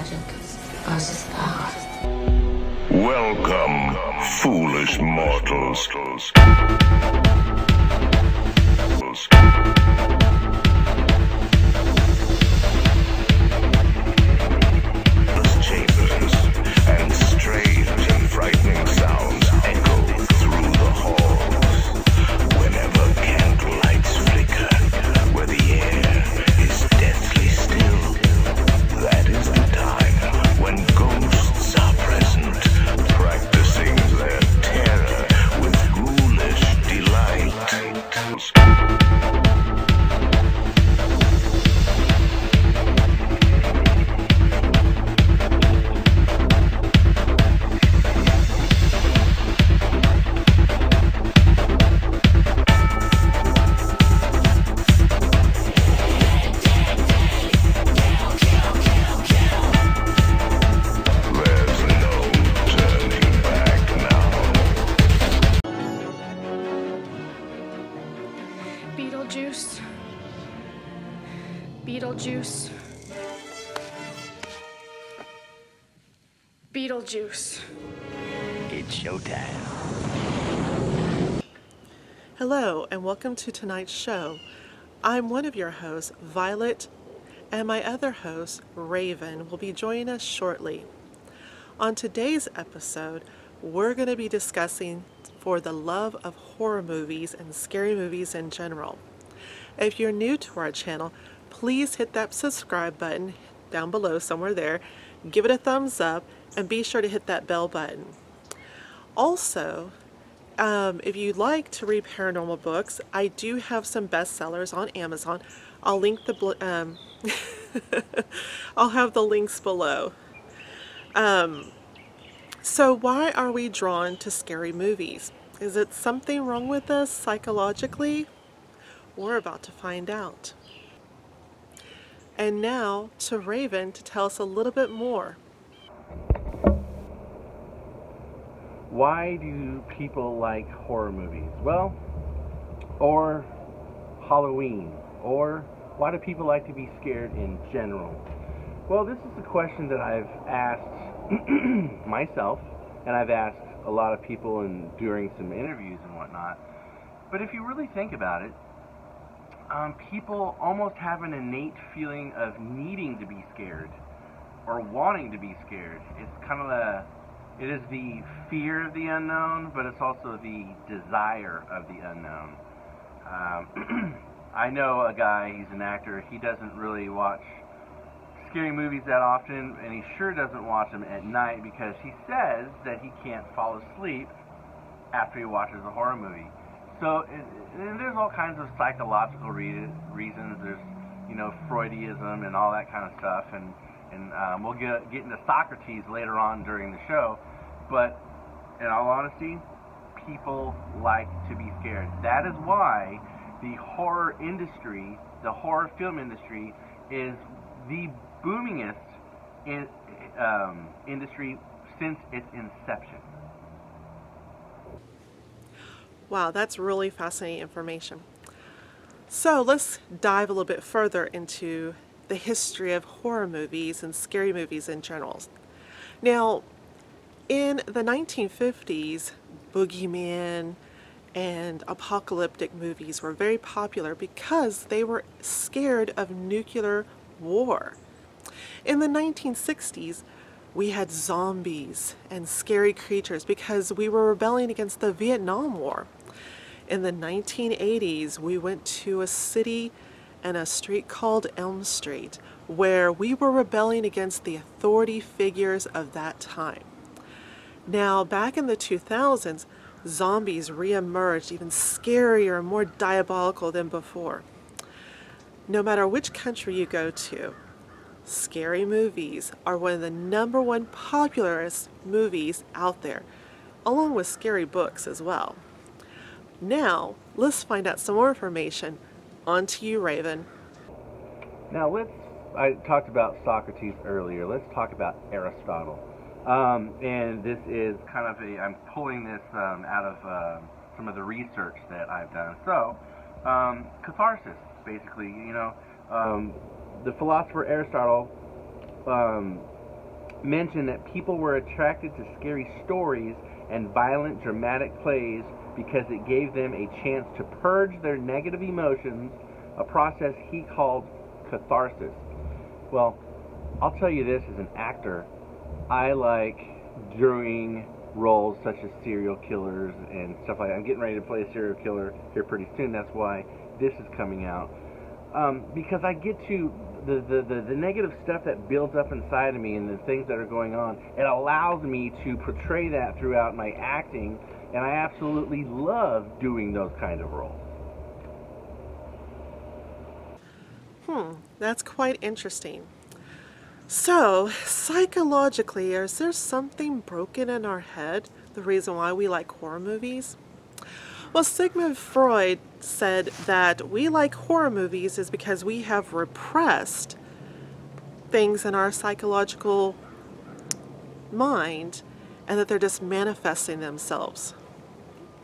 logic versus power. Welcome, foolish mortals. Chambers and strange and frightening sounds echo through the halls. Whenever candlelights flicker, where the air is deathly still, that is the time when ghosts are present, practicing their terror with ghoulish delight. Beetlejuice. Beetlejuice. Beetlejuice. It's showtime. Hello, and welcome to tonight's show. I'm one of your hosts, Violet, and my other host, Raven, will be joining us shortly. On today's episode, we're going to be discussing for the love of horror movies and scary movies in general. If you're new to our channel, please hit that subscribe button down below somewhere there, give it a thumbs up, and be sure to hit that bell button. Also, if you'd like to read paranormal books, I do have some bestsellers on Amazon. I'll link the I'll have the links below. So why are we drawn to scary movies? Is it something wrong with us psychologically? We're about to find out. And now to Raven to tell us a little bit more. Why do people like horror movies? Well, or Halloween, or why do people like to be scared in general? Well, this is a question that I've asked myself, and I've asked a lot of people during some interviews and whatnot. But if you really think about it, people almost have an innate feeling of needing to be scared or wanting to be scared. It's kind of it is the fear of the unknown, but it's also the desire of the unknown. I know a guy, he's an actor, he doesn't really watch scary movies that often, and he sure doesn't watch them at night because he says that he can't fall asleep after he watches a horror movie. So and there's all kinds of psychological reasons. There's, Freudianism and all that kind of stuff, and we'll get into Socrates later on during the show. But in all honesty, people like to be scared. That is why the horror industry, the horror film industry, is the boomingest industry since its inception. Wow, that's really fascinating information. So let's dive a little bit further into the history of horror movies and scary movies in general. Now, in the 1950s, bogeyman and apocalyptic movies were very popular because they were scared of nuclear war. In the 1960s, we had zombies and scary creatures because we were rebelling against the Vietnam War. In the 1980s, we went to a city and a street called Elm Street where we were rebelling against the authority figures of that time. Now, back in the 2000s, zombies re-emerged even scarier and more diabolical than before. No matter which country you go to, scary movies are one of the #1 popularist movies out there, along with scary books as well. Now, let's find out some more information. On to you, Raven. Now I talked about Socrates earlier. Let's talk about Aristotle. And this is kind of I'm pulling this out of some of the research that I've done. So, catharsis, basically, the philosopher Aristotle mentioned that people were attracted to scary stories and violent, dramatic plays because it gave them a chance to purge their negative emotions, a process he called catharsis. Well, I'll tell you this, as an actor, I like doing roles such as serial killers and stuff like that. I'm getting ready to play a serial killer here pretty soon. That's why this is coming out. Because I get to the negative stuff that builds up inside of me and the things that are going on. It allows me to portray that throughout my acting, and I absolutely love doing those kind of roles. That's quite interesting. So, psychologically, is there something broken in our head, the reason why we like horror movies? Well, Sigmund Freud said that we like horror movies is because we have repressed things in our psychological mind and that they're just manifesting themselves.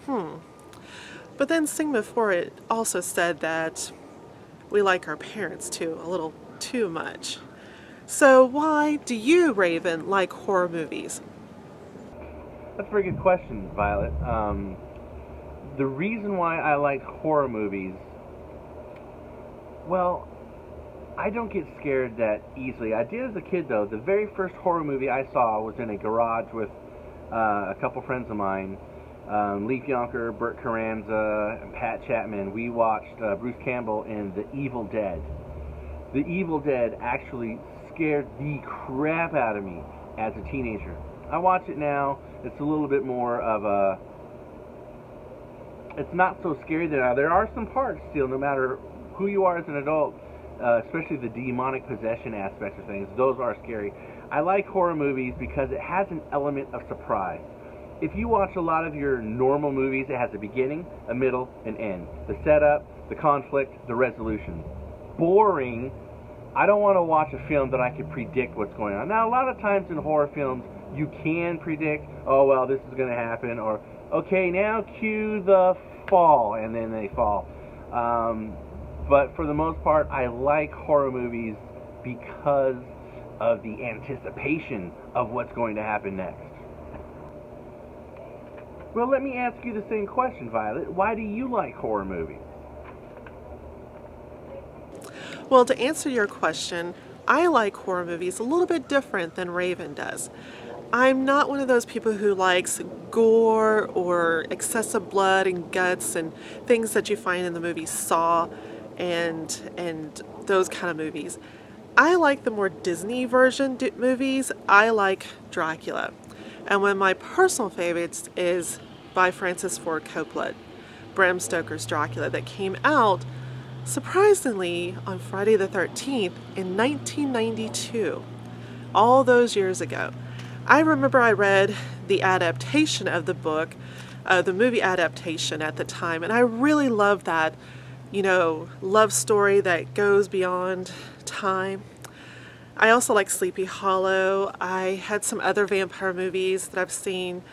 But then Sigmund Freud also said that we like our parents too, a little too much. So why do you, Raven, like horror movies? That's a very good question, Violet. The reason why I like horror movies, well, I don't get scared that easily. I did as a kid, though. The very first horror movie I saw was in a garage with a couple friends of mine, Leif Yonker, Burt Carranza, and Pat Chapman. We watched Bruce Campbell in The Evil Dead. The Evil Dead actually scared the crap out of me as a teenager. I watch it now. It's a little bit more of a... It's not so scary now. There are some parts still, no matter who you are as an adult, especially the demonic possession aspect of things. Those are scary. I like horror movies because it has an element of surprise. If you watch a lot of your normal movies, it has a beginning, a middle, an end. The setup, the conflict, the resolution. Boring. I don't want to watch a film that I can predict what's going on. Now, a lot of times in horror films, you can predict, oh, well, this is going to happen, or, okay, now cue the fall, and then they fall. But for the most part, I like horror movies because of the anticipation of what's going to happen next. Well, let me ask you the same question, Violet. Why do you like horror movies? Well, to answer your question, I like horror movies a little bit different than Raven does. I'm not one of those people who likes gore or excessive blood and guts and things that you find in the movie Saw and those kind of movies. I like the more Disney version movies. I like Dracula. And one of my personal favorites is by Francis Ford Coppola, Bram Stoker's Dracula, that came out surprisingly on Friday the 13th in 1992, all those years ago. I remember I read the adaptation of the book, the movie adaptation at the time, and I really loved that, love story that goes beyond time. I also like Sleepy Hollow. I had some other vampire movies that I've seen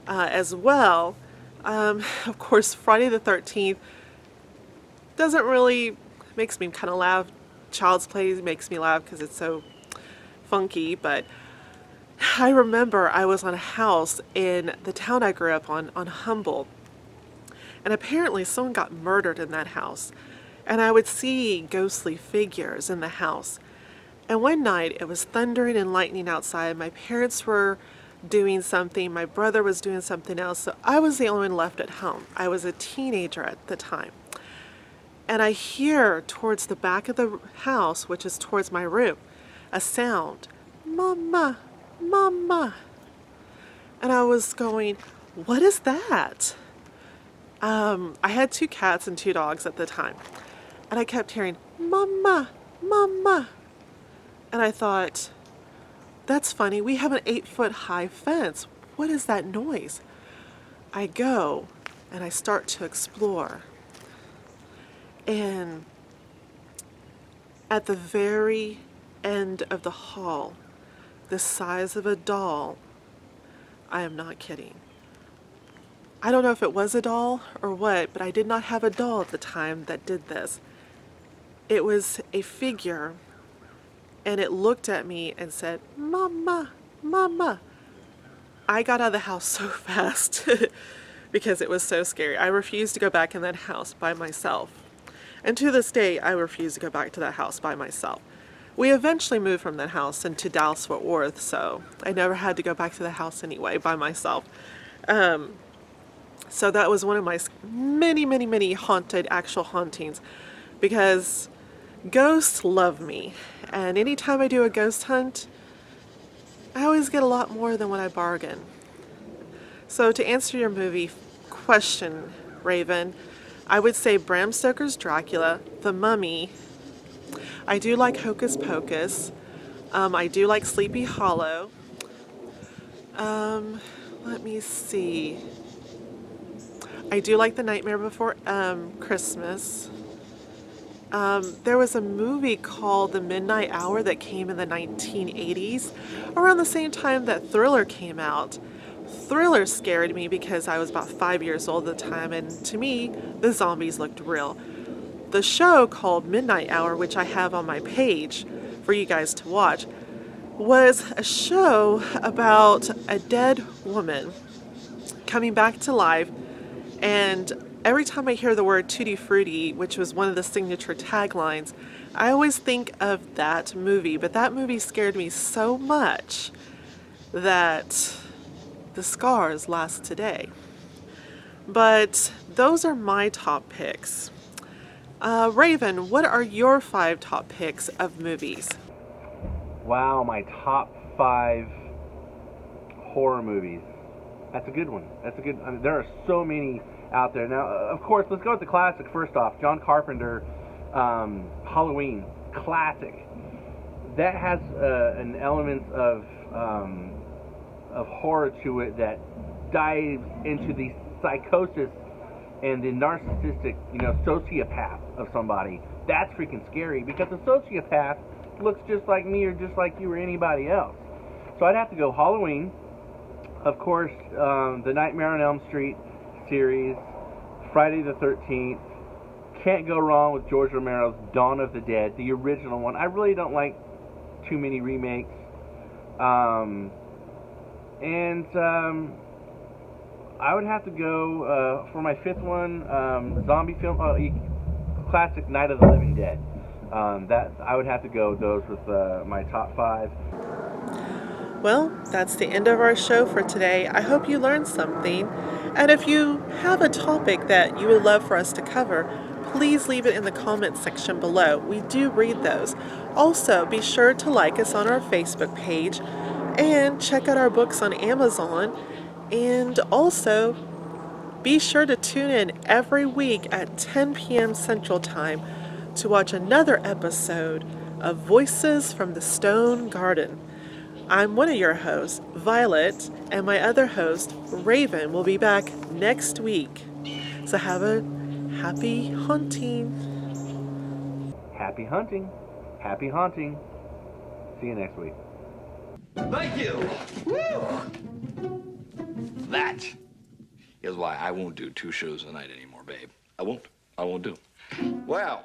as well. Of course, Friday the 13th doesn't really, makes me kind of laugh. Child's Play makes me laugh because it's so funky, but I remember I was on a house in the town I grew up on Humboldt, and apparently someone got murdered in that house, and I would see ghostly figures in the house. And one night it was thundering and lightning outside. My parents were doing something, my brother was doing something else, so I was the only one left at home. I was a teenager at the time. And I hear towards the back of the house, which is towards my room, a sound, "Mama, Mama." And I was going, what is that? I had 2 cats and 2 dogs at the time. And I kept hearing, "Mama, Mama." And I thought, that's funny, we have an 8-foot high fence. What is that noise? I go and I start to explore. And at the very end of the hall, the size of a doll, I am not kidding. I don't know if it was a doll or what, but I did not have a doll at the time that did this. It was a figure, and it looked at me and said, "Mama, Mama. I got out of the house so fast because it was so scary. I refused to go back in that house by myself. And to this day, I refuse to go back to that house by myself. We eventually moved from that house into Dallas, Fort Worth, so I never had to go back to the house anyway by myself. So that was one of my many haunted actual hauntings, because ghosts love me. And anytime I do a ghost hunt, I always get a lot more than what I bargain. So to answer your movie question, Raven, I would say Bram Stoker's Dracula, The Mummy. I do like Hocus Pocus. I do like Sleepy Hollow. Let me see. I do like The Nightmare Before Christmas. There was a movie called The Midnight Hour that came in the 1980s, around the same time that Thriller came out. Thriller scared me because I was about 5 years old at the time, and to me, the zombies looked real. The show called Midnight Hour, which I have on my page for you guys to watch, was a show about a dead woman coming back to life, and every time I hear the word Tutti Frutti, which was one of the signature taglines, I always think of that movie. But that movie scared me so much that the scars last today. But those are my top picks. Raven, what are your 5 top picks of movies? Wow, my top 5 horror movies. That's a good one. That's a good. I mean, there are so many out there. Now, of course, let's go with the classic first off. John Carpenter, Halloween, classic. That has an element of horror to it that dives into the psychosis and the narcissistic, sociopath of somebody. That's freaking scary, because a sociopath looks just like me or just like you or anybody else. So I'd have to go Halloween. Of course, the Nightmare on Elm Street series, Friday the 13th. Can't go wrong with George Romero's Dawn of the Dead, the original one. I really don't like too many remakes. I would have to go for my 5th one, zombie film, classic Night of the Living Dead. I would have to go those with my top 5. Well, that's the end of our show for today. I hope you learned something. And if you have a topic that you would love for us to cover, please leave it in the comments section below. We do read those. Also, be sure to like us on our Facebook page and check out our books on Amazon. And also, be sure to tune in every week at 10 p.m. Central Time to watch another episode of Voices from the Stone Garden. I'm one of your hosts, Violet, and my other host, Raven, will be back next week. So have a happy haunting. Happy hunting. Happy haunting. See you next week. Thank you. Woo! That is why I won't do 2 shows a night anymore, babe. I won't do. Well,